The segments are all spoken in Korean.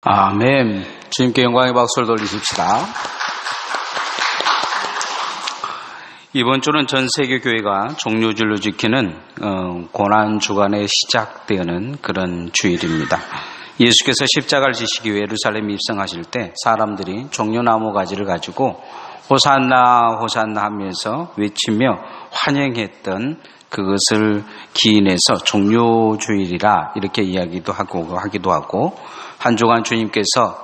아멘. 주님께 영광의 박수를 돌리십시다. 이번 주는 전 세계 교회가 종료주일로 지키는 고난주간에 시작되는 그런 주일입니다. 예수께서 십자가를 지시기 위해 예루살렘에 입성하실 때 사람들이 종려나무 가지를 가지고 호산나 호산나 하면서 외치며 환영했던 그것을 기인해서 종료주일이라 이렇게 이야기도 하기도 하고, 한 주간 주님께서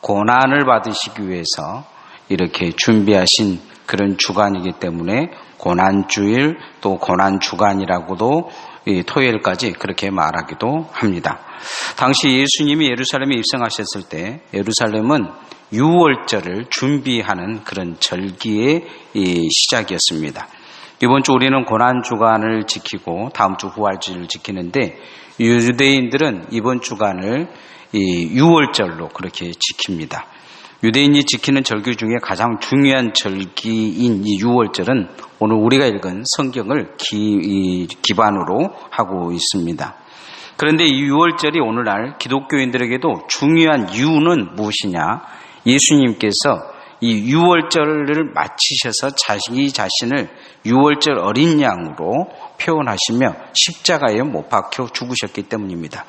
고난을 받으시기 위해서 이렇게 준비하신 그런 주간이기 때문에 고난주일 또 고난주간이라고도 토요일까지 그렇게 말하기도 합니다. 당시 예수님이 예루살렘에 입성하셨을 때 예루살렘은 유월절을 준비하는 그런 절기의 시작이었습니다. 이번 주 우리는 고난주간을 지키고 다음 주 부활주일을 지키는데, 유대인들은 이번 주간을 유월절로 그렇게 지킵니다. 유대인이 지키는 절기 중에 가장 중요한 절기인 이 유월절은 오늘 우리가 읽은 성경을 기반으로 하고 있습니다. 그런데 이 유월절이 오늘날 기독교인들에게도 중요한 이유는 무엇이냐? 예수님께서 이 유월절을 마치셔서 자신을 유월절 어린 양으로 표현하시며 십자가에 못 박혀 죽으셨기 때문입니다.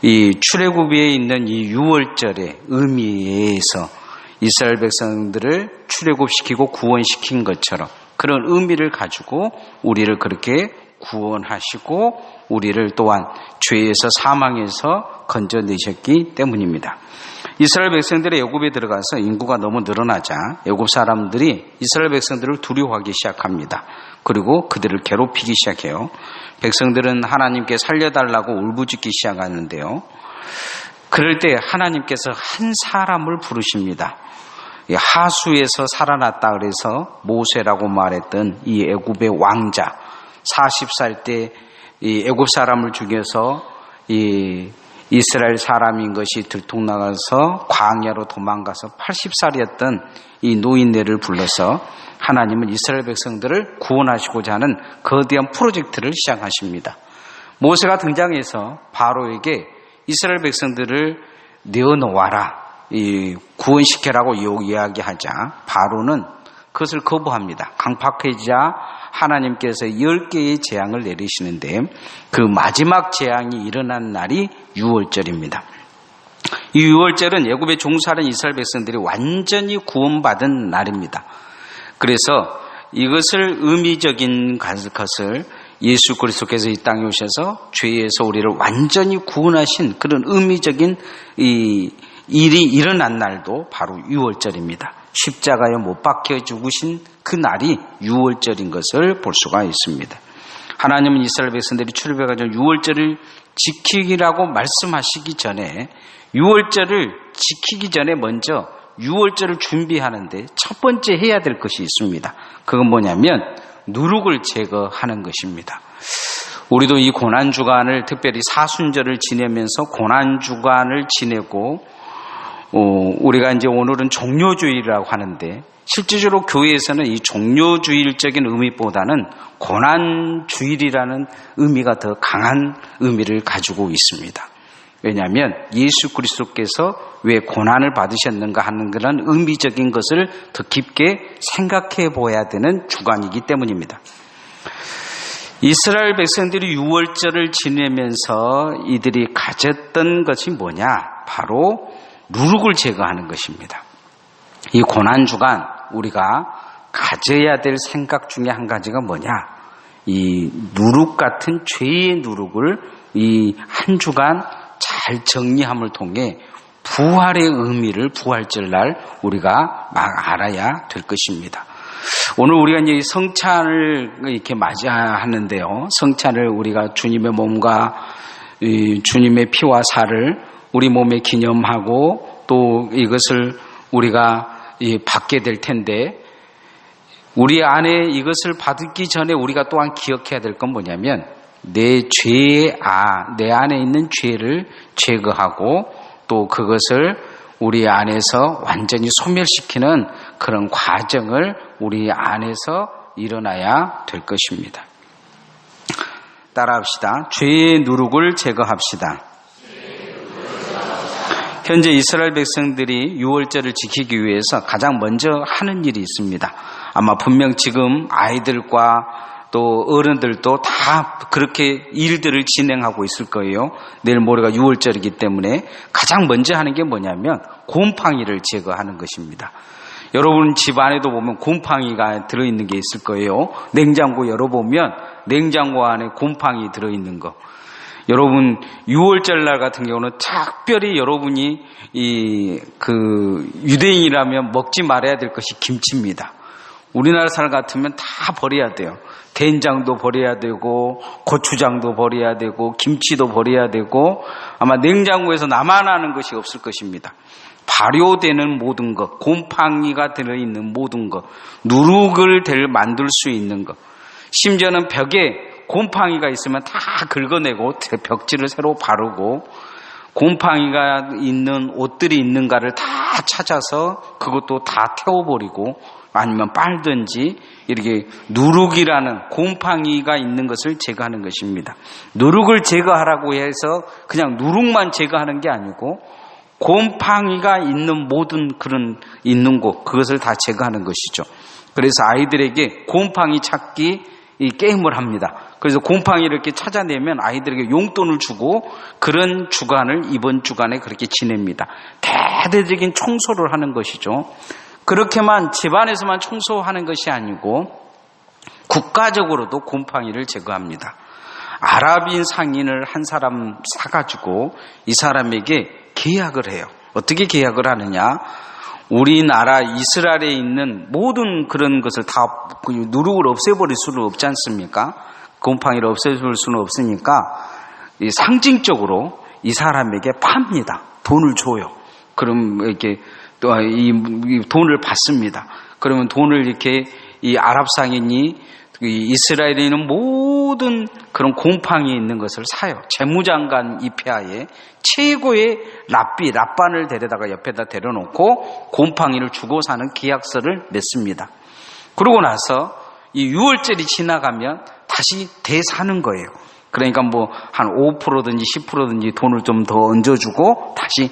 이 출애굽기에 있는 이 유월절의 의미에서 이스라엘 백성들을 출애굽시키고 구원시킨 것처럼 그런 의미를 가지고 우리를 그렇게 구원하시고 우리를 또한 죄에서 사망에서 건져내셨기 때문입니다. 이스라엘 백성들이 애굽에 들어가서 인구가 너무 늘어나자 애굽 사람들이 이스라엘 백성들을 두려워하기 시작합니다. 그리고 그들을 괴롭히기 시작해요. 백성들은 하나님께 살려달라고 울부짖기 시작하는데요. 그럴 때 하나님께서 한 사람을 부르십니다. 하수에서 살아났다 그래서 모세라고 말했던 이 애굽의 왕자, 40살 때 이 애굽 사람을 죽여서 이 이스라엘 사람인 것이 들통나가서 광야로 도망가서 80살이었던 이 노인네를 불러서 하나님은 이스라엘 백성들을 구원하시고자 하는 거대한 프로젝트를 시작하십니다. 모세가 등장해서 바로에게 이스라엘 백성들을 내어놓아라, 구원시켜라고 이야기하자 바로는 그것을 거부합니다. 강팍해지자 하나님께서 10개의 재앙을 내리시는데 그 마지막 재앙이 일어난 날이 유월절입니다. 이 유월절은 애굽에 종살인 이스라엘 백성들이 완전히 구원받은 날입니다. 그래서 이것을 의미적인 것을 예수 그리스도께서 이 땅에 오셔서 죄에서 우리를 완전히 구원하신 그런 의미적인 이 일이 일어난 날도 바로 유월절입니다. 십자가에 못 박혀 죽으신 그 날이 유월절인 것을 볼 수가 있습니다. 하나님은 이스라엘 백성들이 출애굽해가지고 유월절을 지키기라고 말씀하시기 전에 유월절을 지키기 전에 먼저 유월절을 준비하는데 첫 번째 해야 될 것이 있습니다. 그건 뭐냐면 누룩을 제거하는 것입니다. 우리도 이 고난주간을 특별히 사순절을 지내면서 고난주간을 지내고 우리가 이제 오늘은 종료주일이라고 하는데 실질적으로 교회에서는 이 종료주일적인 의미보다는 고난주일이라는 의미가 더 강한 의미를 가지고 있습니다. 왜냐하면 예수 그리스도께서 왜 고난을 받으셨는가 하는 그런 의미적인 것을 더 깊게 생각해 보아야 되는 주간이기 때문입니다. 이스라엘 백성들이 유월절을 지내면서 이들이 가졌던 것이 뭐냐? 바로 누룩을 제거하는 것입니다. 이 고난주간 우리가 가져야 될 생각 중에 한 가지가 뭐냐? 이 누룩 같은 죄의 누룩을 이 한 주간 잘 정리함을 통해 부활의 의미를 부활절날 우리가 막 알아야 될 것입니다. 오늘 우리가 이제 성찬을 이렇게 맞이하는데요. 성찬을 우리가 주님의 몸과 주님의 피와 살을 우리 몸에 기념하고 또 이것을 우리가 받게 될 텐데, 우리 안에 이것을 받기 전에 우리가 또한 기억해야 될 건 뭐냐면 내 안에 있는 죄를 제거하고 또 그것을 우리 안에서 완전히 소멸시키는 그런 과정을 우리 안에서 일어나야 될 것입니다. 따라합시다. 죄의 누룩을 제거합시다. 현재 이스라엘 백성들이 유월절을 지키기 위해서 가장 먼저 하는 일이 있습니다. 아마 분명 지금 아이들과 또 어른들도 다 그렇게 일들을 진행하고 있을 거예요. 내일 모레가 유월절이기 때문에 가장 먼저 하는 게 뭐냐면 곰팡이를 제거하는 것입니다. 여러분 집 안에도 보면 곰팡이가 들어있는 게 있을 거예요. 냉장고 열어보면 냉장고 안에 곰팡이 들어있는 거. 여러분 6월절 날 같은 경우는 특별히 여러분이 유대인이라면 먹지 말아야 될 것이 김치입니다. 우리나라 사람 같으면 다 버려야 돼요. 된장도 버려야 되고 고추장도 버려야 되고 김치도 버려야 되고 아마 냉장고에서 남아나는 것이 없을 것입니다. 발효되는 모든 것, 곰팡이가 들어있는 모든 것, 누룩을 만들 수 있는 것, 심지어는 벽에 곰팡이가 있으면 다 긁어내고 벽지를 새로 바르고 곰팡이가 있는 옷들이 있는가를 다 찾아서 그것도 다 태워버리고 아니면 빨든지 이렇게 누룩이라는 곰팡이가 있는 것을 제거하는 것입니다. 누룩을 제거하라고 해서 그냥 누룩만 제거하는 게 아니고 곰팡이가 있는 모든 그런 있는 곳 그것을 다 제거하는 것이죠. 그래서 아이들에게 곰팡이 찾기 이 게임을 합니다. 그래서 곰팡이를 이렇게 찾아내면 아이들에게 용돈을 주고 그런 주간을 이번 주간에 그렇게 지냅니다. 대대적인 청소를 하는 것이죠. 그렇게만 집안에서만 청소하는 것이 아니고 국가적으로도 곰팡이를 제거합니다. 아랍인 상인을 한 사람 사가지고 이 사람에게 계약을 해요. 어떻게 계약을 하느냐? 우리나라 이스라엘에 있는 모든 그런 것을 다 누룩을 없애버릴 수는 없지 않습니까? 곰팡이를 없애볼 수는 없으니까 상징적으로 이 사람에게 팝니다. 돈을 줘요. 그럼 이렇게 또 이 돈을 받습니다. 그러면 돈을 이렇게 이 아랍 상인이 이스라엘에 있는 모든 그런 곰팡이 있는 것을 사요. 재무장관 입회하에 최고의 랍반을 데려다가 옆에다 데려놓고 곰팡이를 주고 사는 계약서를 맺습니다. 그러고 나서 이 6월절이 지나가면 다시 대사는 거예요. 그러니까 뭐 한 5%든지 10%든지 돈을 좀 더 얹어주고 다시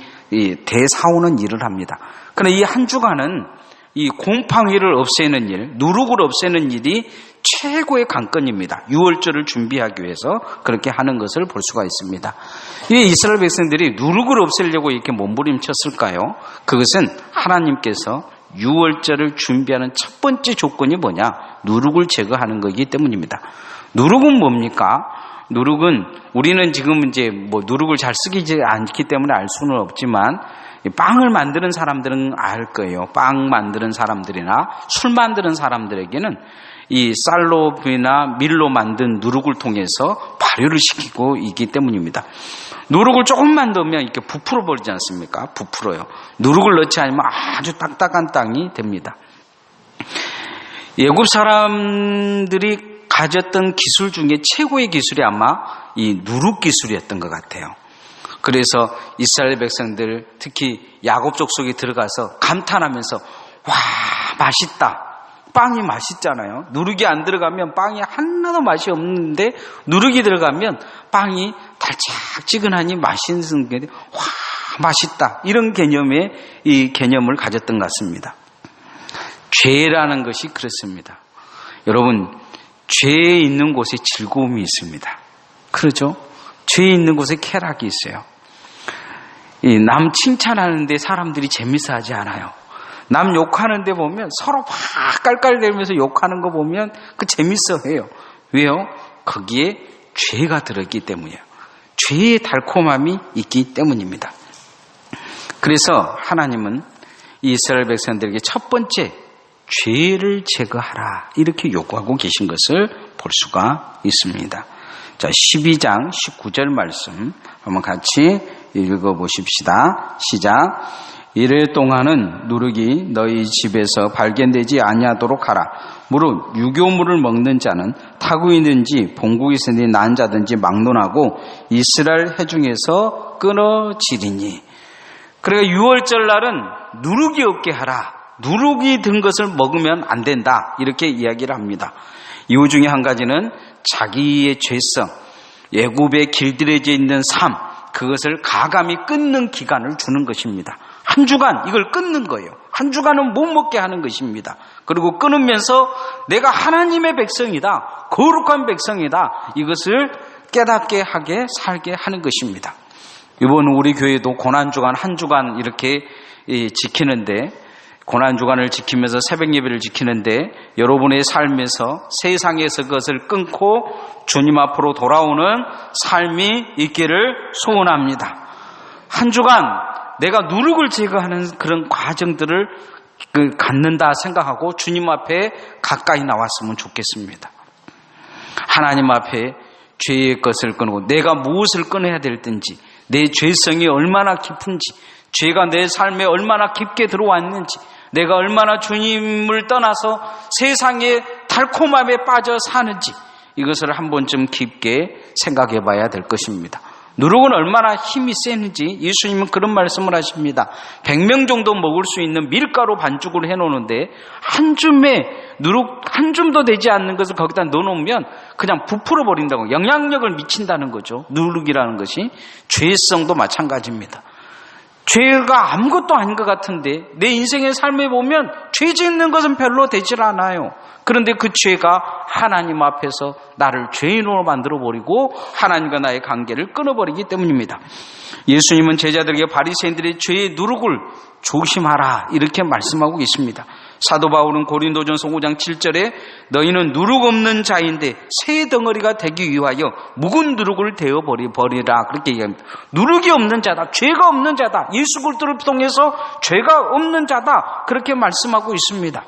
대사오는 일을 합니다. 그런데 이 한 주간은 이 곰팡이를 없애는 일, 누룩을 없애는 일이 최고의 관건입니다. 6월절을 준비하기 위해서 그렇게 하는 것을 볼 수가 있습니다. 이 이스라엘 백성들이 누룩을 없애려고 이렇게 몸부림쳤을까요? 그것은 하나님께서 6월절을 준비하는 첫 번째 조건이 뭐냐? 누룩을 제거하는 거기 때문입니다. 누룩은 뭡니까? 누룩은 우리는 지금 이제 뭐 누룩을 잘 쓰기 않기 때문에 알 수는 없지만 빵을 만드는 사람들은 알 거예요. 빵 만드는 사람들이나 술 만드는 사람들에게는 이 쌀로나 밀로 만든 누룩을 통해서 발효를 시키고 있기 때문입니다. 누룩을 조금만 넣으면 이렇게 부풀어 버리지 않습니까? 부풀어요. 누룩을 넣지 않으면 아주 딱딱한 땅이 됩니다. 애굽 사람들이 가졌던 기술 중에 최고의 기술이 아마 이 누룩 기술이었던 것 같아요. 그래서 이스라엘 백성들 특히 야곱 족속에 들어가서 감탄하면서 와 맛있다. 빵이 맛있잖아요. 누룩이 안 들어가면 빵이 하나도 맛이 없는데 누룩이 들어가면 빵이 달짝지근하니 맛있는 게 와 맛있다. 이런 개념의 이 개념을 가졌던 것 같습니다. 죄라는 것이 그렇습니다. 여러분 죄에 있는 곳에 즐거움이 있습니다. 그렇죠? 죄에 있는 곳에 쾌락이 있어요. 남 칭찬하는데 사람들이 재밌어 하지 않아요. 남 욕하는데 보면 서로 막 깔깔대면서 욕하는 거 보면 그 재밌어 해요. 왜요? 거기에 죄가 들어있기 때문이에요. 죄의 달콤함이 있기 때문입니다. 그래서 하나님은 이스라엘 백성들에게 첫 번째 죄를 제거하라 이렇게 요구하고 계신 것을 볼 수가 있습니다. 자, 12장 19절 말씀 한번 같이 읽어보십시다. 시작. 이래 동안은 누룩이 너희 집에서 발견되지 아니하도록 하라. 무릇 유교물을 먹는 자는 타국이든지 본국이든지 난 자든지 막론하고 이스라엘 회중에서 끊어지리니. 그러니까 6월절 날은 누룩이 없게 하라. 누룩이 든 것을 먹으면 안 된다. 이렇게 이야기를 합니다. 이유 중에 한 가지는 자기의 죄성, 애굽에 길들여져 있는 삶, 그것을 가감히 끊는 기간을 주는 것입니다. 한 주간 이걸 끊는 거예요. 한 주간은 못 먹게 하는 것입니다. 그리고 끊으면서 내가 하나님의 백성이다, 거룩한 백성이다, 이것을 깨닫게 하게 살게 하는 것입니다. 이번 우리 교회도 고난주간 한 주간 이렇게 지키는데, 고난주간을 지키면서 새벽 예배를 지키는데 여러분의 삶에서 세상에서 그것을 끊고 주님 앞으로 돌아오는 삶이 있기를 소원합니다. 한 주간 내가 누룩을 제거하는 그런 과정들을 갖는다 생각하고 주님 앞에 가까이 나왔으면 좋겠습니다. 하나님 앞에 죄의 것을 끊고 내가 무엇을 끊어야 될든지, 내 죄성이 얼마나 깊은지, 죄가 내 삶에 얼마나 깊게 들어왔는지, 내가 얼마나 주님을 떠나서 세상의 달콤함에 빠져 사는지, 이것을 한 번쯤 깊게 생각해 봐야 될 것입니다. 누룩은 얼마나 힘이 세는지 예수님은 그런 말씀을 하십니다. 100명 정도 먹을 수 있는 밀가루 반죽을 해놓는데 한 줌에 누룩 한 줌도 되지 않는 것을 거기다 넣어놓으면 그냥 부풀어 버린다고, 영향력을 미친다는 거죠. 누룩이라는 것이 죄성도 마찬가지입니다. 죄가 아무것도 아닌 것 같은데 내 인생의 삶에 보면 죄 짓는 것은 별로 되질 않아요. 그런데 그 죄가 하나님 앞에서 나를 죄인으로 만들어버리고 하나님과 나의 관계를 끊어버리기 때문입니다. 예수님은 제자들에게 바리새인들의 죄의 누룩을 조심하라 이렇게 말씀하고 있습니다. 사도 바울은 고린도전서 5장 7절에 너희는 누룩 없는 자인데 새 덩어리가 되기 위하여 묵은 누룩을 되어버리라 그렇게 얘기합니다. 누룩이 없는 자다, 죄가 없는 자다, 예수 그리스도를 통해서 죄가 없는 자다, 그렇게 말씀하고 있습니다.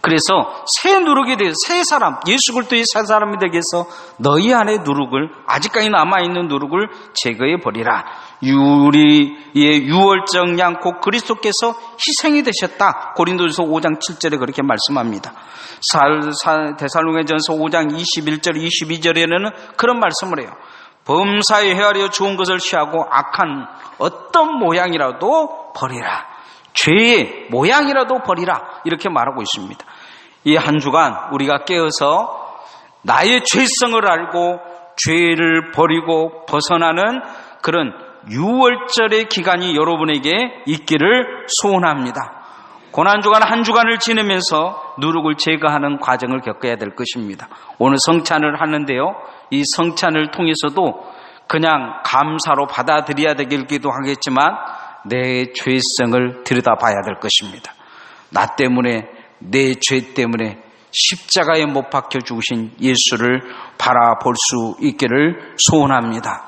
그래서 새 누룩이 되어 새 사람, 예수 그리스도의 새 사람이 되기 위해서 너희 안에 누룩을, 아직까지 남아있는 누룩을 제거해 버리라. 우리의 유월절 양 곧 그리스도께서 희생이 되셨다. 고린도전서 5장 7절에 그렇게 말씀합니다. 데살로니가전서 5장 21절 22절에는 그런 말씀을 해요. 범사에 헤아려 좋은 것을 취하고 악한 어떤 모양이라도 버리라. 죄의 모양이라도 버리라. 이렇게 말하고 있습니다. 이 한 주간 우리가 깨어서 나의 죄성을 알고 죄를 버리고 벗어나는 그런 유월절의 기간이 여러분에게 있기를 소원합니다. 고난주간 한 주간을 지내면서 누룩을 제거하는 과정을 겪어야 될 것입니다. 오늘 성찬을 하는데요, 이 성찬을 통해서도 그냥 감사로 받아들여야 되기도 하겠지만 내 죄성을 들여다봐야 될 것입니다. 나 때문에, 내 죄 때문에 십자가에 못 박혀 죽으신 예수를 바라볼 수 있기를 소원합니다.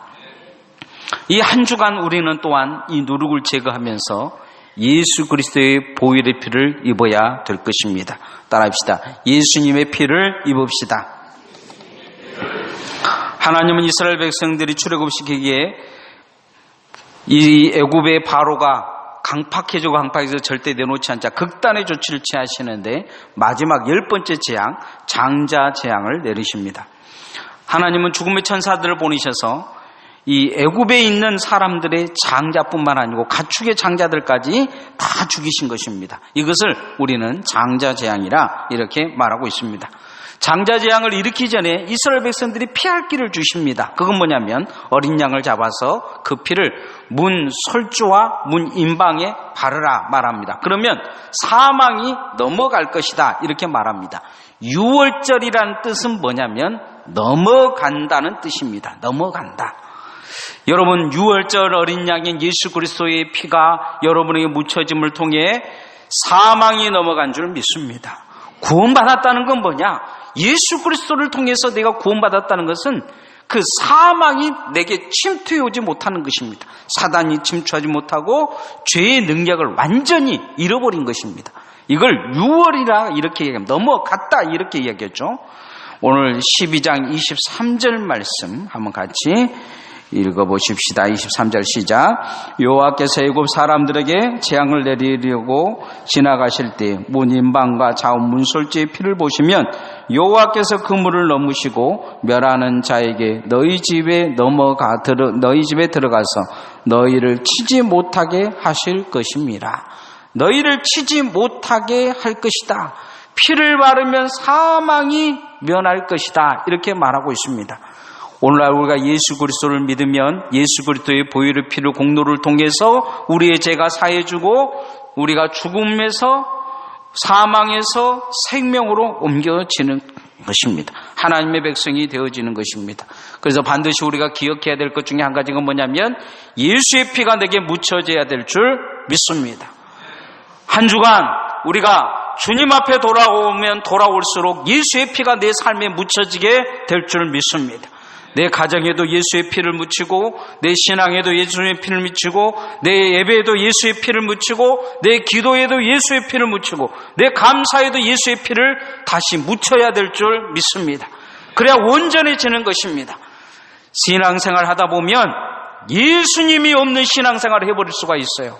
이 한 주간 우리는 또한 이 누룩을 제거하면서 예수 그리스도의 보혈의 피를 입어야 될 것입니다. 따라합시다. 예수님의 피를 입읍시다. 하나님은 이스라엘 백성들이 출애굽시키기에 이 애굽의 바로가 강팍해서 절대 내놓지 않자 극단의 조치를 취하시는데 마지막 10번째 재앙, 장자 재앙을 내리십니다. 하나님은 죽음의 천사들을 보내셔서 이 애굽에 있는 사람들의 장자뿐만 아니고 가축의 장자들까지 다 죽이신 것입니다. 이것을 우리는 장자 재앙이라 이렇게 말하고 있습니다. 장자 재앙을 일으키기 전에 이스라엘 백성들이 피할 길을 주십니다. 그건 뭐냐면 어린 양을 잡아서 그 피를 문 솔주와 문 임방에 바르라 말합니다. 그러면 사망이 넘어갈 것이다 이렇게 말합니다. 유월절이라는 뜻은 뭐냐면 넘어간다는 뜻입니다. 넘어간다. 여러분, 유월절 어린 양인 예수 그리스도의 피가 여러분에게 묻혀짐을 통해 사망이 넘어간 줄 믿습니다. 구원받았다는 건 뭐냐? 예수 그리스도를 통해서 내가 구원받았다는 것은 그 사망이 내게 침투해 오지 못하는 것입니다. 사단이 침투하지 못하고 죄의 능력을 완전히 잃어버린 것입니다. 이걸 유월이라 이렇게 얘기합니다. 넘어갔다 이렇게 이야기했죠. 오늘 12장 23절 말씀 한번 같이 읽어보십시다. 23절 시작. 여호와께서 애굽 사람들에게 재앙을 내리려고 지나가실 때 문 임방과 좌우 문솔지의 피를 보시면 여호와께서 그 물을 넘으시고 멸하는 자에게 너희 집에 들어가서 너희를 치지 못하게 하실 것입니다. 너희를 치지 못하게 할 것이다. 피를 바르면 사망이 면할 것이다. 이렇게 말하고 있습니다. 오늘날 우리가 예수 그리스도를 믿으면 예수 그리스도의 보혈의 피를 공로를 통해서 우리의 죄가 사해주고 우리가 죽음에서 사망에서 생명으로 옮겨지는 것입니다. 하나님의 백성이 되어지는 것입니다. 그래서 반드시 우리가 기억해야 될 것 중에 한 가지가 뭐냐면 예수의 피가 내게 묻혀져야 될 줄 믿습니다. 한 주간 우리가 주님 앞에 돌아오면 돌아올수록 예수의 피가 내 삶에 묻혀지게 될 줄 믿습니다. 내 가정에도 예수의 피를 묻히고 내 신앙에도 예수의 피를 묻히고 내 예배에도 예수의 피를 묻히고 내 기도에도 예수의 피를 묻히고 내 감사에도 예수의 피를 다시 묻혀야 될 줄 믿습니다. 그래야 온전해지는 것입니다. 신앙생활 하다 보면 예수님이 없는 신앙생활을 해버릴 수가 있어요.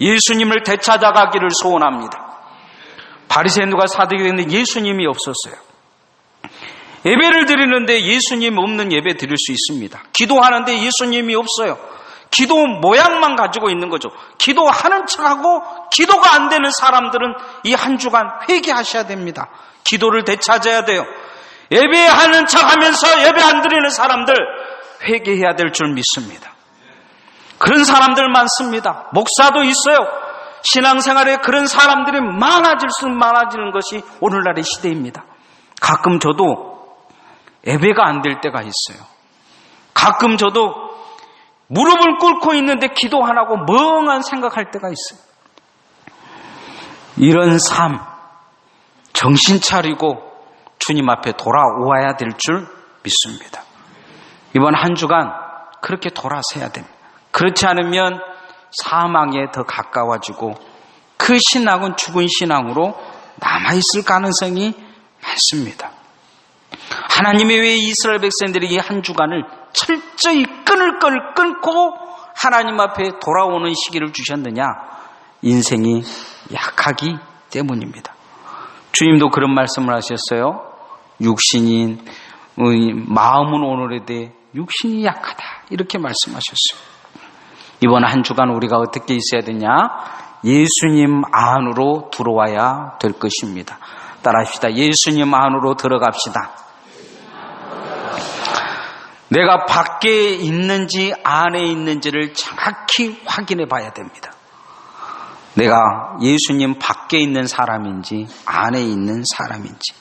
예수님을 되찾아가기를 소원합니다. 바리새인과 사두개인이 됐는데 예수님이 없었어요. 예배를 드리는데 예수님 없는 예배 드릴 수 있습니다. 기도하는데 예수님이 없어요. 기도 모양만 가지고 있는 거죠. 기도하는 척하고 기도가 안 되는 사람들은 이 한 주간 회개하셔야 됩니다. 기도를 되찾아야 돼요. 예배하는 척하면서 예배 안 드리는 사람들 회개해야 될 줄 믿습니다. 그런 사람들 많습니다. 목사도 있어요. 신앙생활에 그런 사람들이 많아질수록 많아지는 것이 오늘날의 시대입니다. 가끔 저도 예배가 안 될 때가 있어요. 가끔 저도 무릎을 꿇고 있는데 기도 안 하고 멍한 생각할 때가 있어요. 이런 삶 정신 차리고 주님 앞에 돌아와야 될 줄 믿습니다. 이번 한 주간 그렇게 돌아서야 됩니다. 그렇지 않으면 사망에 더 가까워지고 그 신앙은 죽은 신앙으로 남아있을 가능성이 많습니다. 하나님이 왜 이스라엘 백성들에게 한 주간을 철저히 끈을 끊고 하나님 앞에 돌아오는 시기를 주셨느냐? 인생이 약하기 때문입니다. 주님도 그런 말씀을 하셨어요. 육신인 마음은 오늘에 대해 육신이 약하다 이렇게 말씀하셨어요. 이번 한 주간 우리가 어떻게 있어야 되냐? 예수님 안으로 들어와야 될 것입니다. 따라합시다. 예수님 안으로 들어갑시다. 내가 밖에 있는지 안에 있는지를 정확히 확인해 봐야 됩니다. 내가 예수님 밖에 있는 사람인지 안에 있는 사람인지.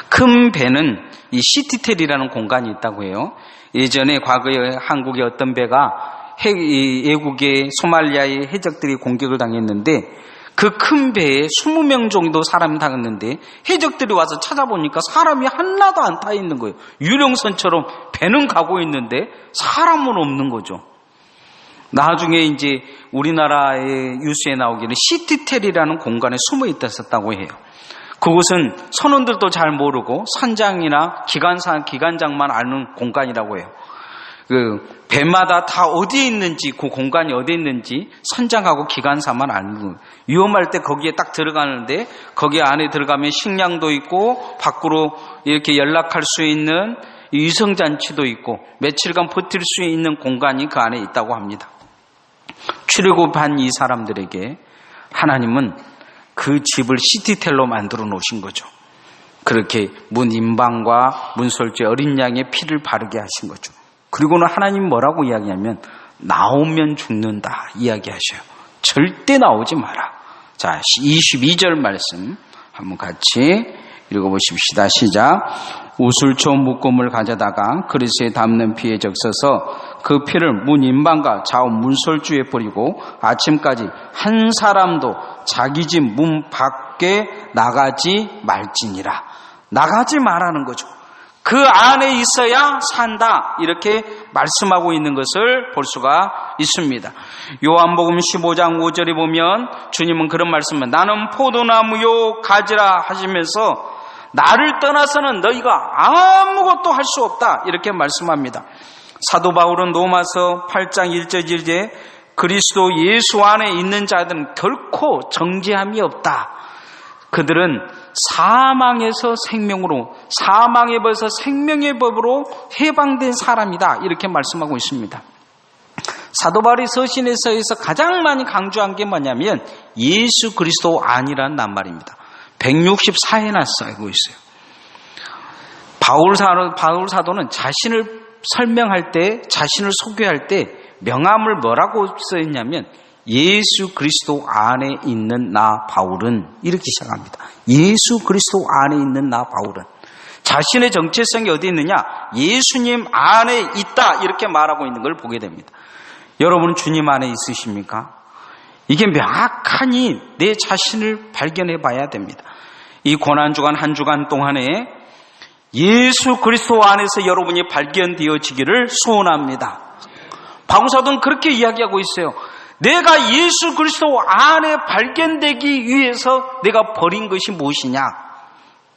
큰 배는 이 시티텔이라는 공간이 있다고 해요. 예전에 과거에 한국의 어떤 배가 외국의 소말리아의 해적들이 공격을 당했는데 그 큰 배에 20명 정도 사람이 당했는데 해적들이 와서 찾아보니까 사람이 하나도 안 타 있는 거예요. 유령선처럼 배는 가고 있는데 사람은 없는 거죠. 나중에 이제 우리나라의 뉴스에 나오기는 시티텔이라는 공간에 숨어 있었다고 해요. 그곳은 선원들도 잘 모르고 선장이나 기관장만 아는 공간이라고 해요. 그 배마다 다 어디에 있는지, 그 공간이 어디에 있는지 선장하고 기관사만 아는 거예요. 위험할 때 거기에 딱 들어가는데 거기 안에 들어가면 식량도 있고 밖으로 이렇게 연락할 수 있는 위성장치도 있고 며칠간 버틸 수 있는 공간이 그 안에 있다고 합니다. 출애굽한 이 사람들에게 하나님은 그 집을 시티텔로 만들어 놓으신 거죠. 그렇게 문인방과 문설주의 어린 양의 피를 바르게 하신 거죠. 그리고는 하나님 뭐라고 이야기하면 나오면 죽는다 이야기하셔요. 절대 나오지 마라. 자, 22절 말씀 한번 같이 읽어보십시다. 시작. 우슬초 묶음을 가져다가 그릇에 담는 피에 적셔서 그 피를 문 인방과 좌우 문설주에 뿌리고 아침까지 한 사람도 자기 집 문 밖에 나가지 말지니라. 나가지 말라는 거죠. 그 안에 있어야 산다 이렇게 말씀하고 있는 것을 볼 수가 있습니다. 요한복음 15장 5절에 보면 주님은 그런 말씀을 나는 포도나무요 가지라 하시면서 나를 떠나서는 너희가 아무것도 할 수 없다 이렇게 말씀합니다. 사도 바울은 로마서 8장 1절 1절에 그리스도 예수 안에 있는 자들은 결코 정죄함이 없다. 그들은 사망에서 생명으로, 사망의 법에서 생명의 법으로 해방된 사람이다 이렇게 말씀하고 있습니다. 사도 바울이 서신에서 가장 많이 강조한 게 뭐냐면 예수 그리스도 안이라는 낱말입니다. 164회나 쓰고 있어요. 바울 사도는 자신을 설명할 때, 자신을 소개할 때 명함을 뭐라고 써있냐면 예수 그리스도 안에 있는 나 바울은 이렇게 시작합니다. 예수 그리스도 안에 있는 나 바울은. 자신의 정체성이 어디 있느냐? 예수님 안에 있다 이렇게 말하고 있는 걸 보게 됩니다. 여러분은 주님 안에 있으십니까? 이게 명확하니 내 자신을 발견해 봐야 됩니다. 이 고난주간 한 주간 동안에 예수 그리스도 안에서 여러분이 발견되어지기를 소원합니다. 바울사도는 그렇게 이야기하고 있어요. 내가 예수 그리스도 안에 발견되기 위해서 내가 버린 것이 무엇이냐?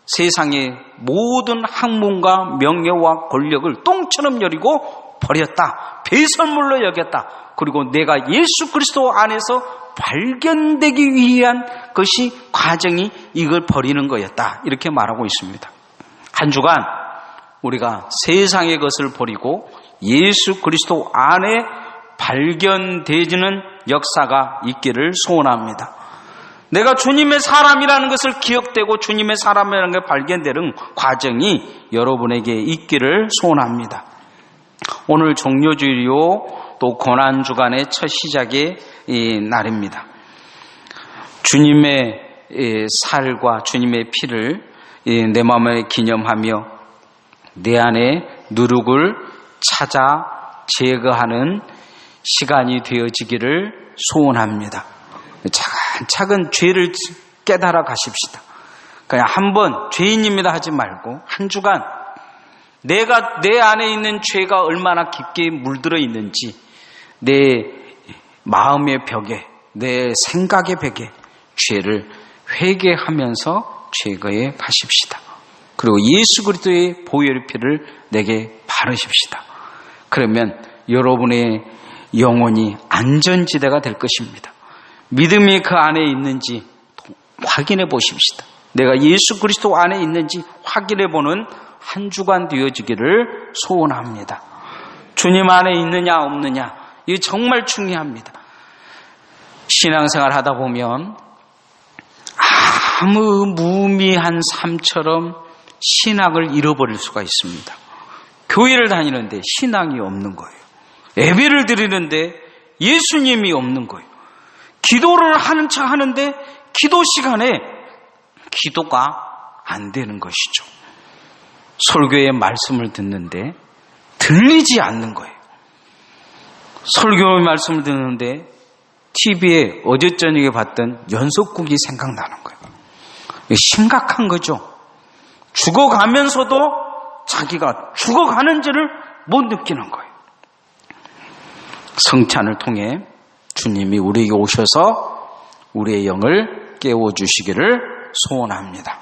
세상의 모든 학문과 명예와 권력을 똥처럼 여리고 버렸다. 배설물로 여겼다. 그리고 내가 예수 그리스도 안에서 발견되기 위한 것이 과정이 이걸 버리는 거였다. 이렇게 말하고 있습니다. 한 주간 우리가 세상의 것을 버리고 예수 그리스도 안에 발견되지는 역사가 있기를 소원합니다. 내가 주님의 사람이라는 것을 기억되고 주님의 사람이라는 게 발견되는 과정이 여러분에게 있기를 소원합니다. 오늘 종료주일이요 또 고난주간의 첫 시작의 날입니다. 주님의 살과 주님의 피를 내 마음에 기념하며 내 안에 누룩을 찾아 제거하는 시간이 되어지기를 소원합니다. 차근차근 죄를 깨달아 가십시다. 그냥 한번 죄인입니다 하지 말고 한 주간 내가 내 안에 있는 죄가 얼마나 깊게 물들어 있는지 내 마음의 벽에 내 생각의 벽에 죄를 회개하면서 제거해 가십시다. 그리고 예수 그리스도의 보혈의 피를 내게 바르십시다. 그러면 여러분의 영혼이 안전지대가 될 것입니다. 믿음이 그 안에 있는지 확인해 보십시다. 내가 예수 그리스도 안에 있는지 확인해 보는 한 주간 되어지기를 소원합니다. 주님 안에 있느냐 없느냐 이게 정말 중요합니다. 신앙생활 하다 보면 아무 무의미한 삶처럼 신앙을 잃어버릴 수가 있습니다. 교회를 다니는데 신앙이 없는 거예요. 예배를 드리는데 예수님이 없는 거예요. 기도를 하는 척 하는데 기도 시간에 기도가 안 되는 것이죠. 설교의 말씀을 듣는데 들리지 않는 거예요. 설교의 말씀을 듣는데 TV에 어제 저녁에 봤던 연속극이 생각나는 거예요. 심각한 거죠. 죽어가면서도 자기가 죽어가는지를 못 느끼는 거예요. 성찬을 통해 주님이 우리에게 오셔서 우리의 영을 깨워주시기를 소원합니다.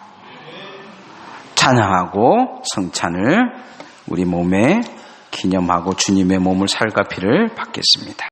찬양하고 성찬을 우리 몸에 기념하고 주님의 몸을 살과 피를 받겠습니다.